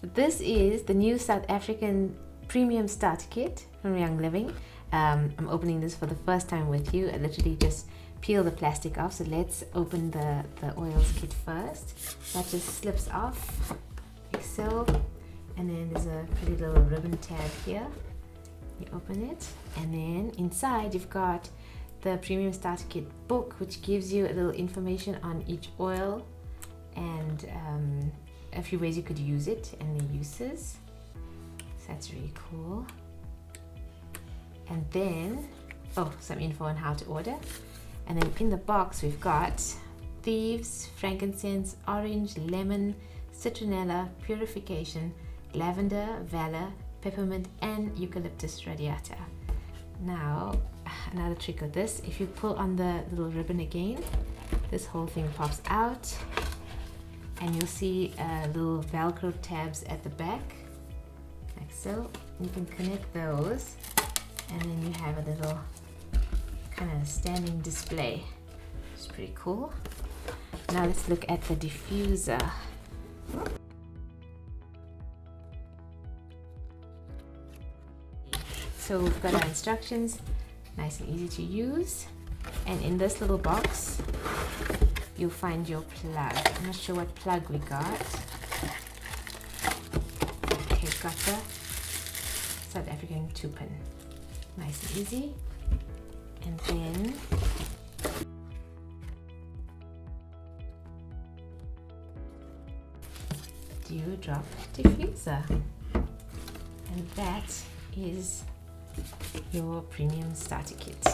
This is the new South African premium starter kit from Young Living. I'm opening this for the first time with you. I literally just peel the plastic off. So let's open the oils kit first. That just slips off like so. And then there's a pretty little ribbon tab here. You open it, and then inside you've got the premium starter kit book, which gives you a little information on each oil and a few ways you could use it and the uses. So that's really cool. And then some info on how to order. And then in the box we've got thieves, frankincense, orange, lemon, citronella, purification, lavender, valor, peppermint, and eucalyptus radiata. Now, another trick of this, if you pull on the little ribbon again, this whole thing pops out, and you'll see little Velcro tabs at the back, like so. You can connect those, and then you have a little kind of standing display. It's pretty cool. Now let's look at the diffuser. So we've got our instructions, nice and easy to use. And in this little box, you'll find your plug. I'm not sure what plug we got. Okay, got the South African 2-pin. Nice and easy. And then dewdrop diffuser. And that is your premium starter kit.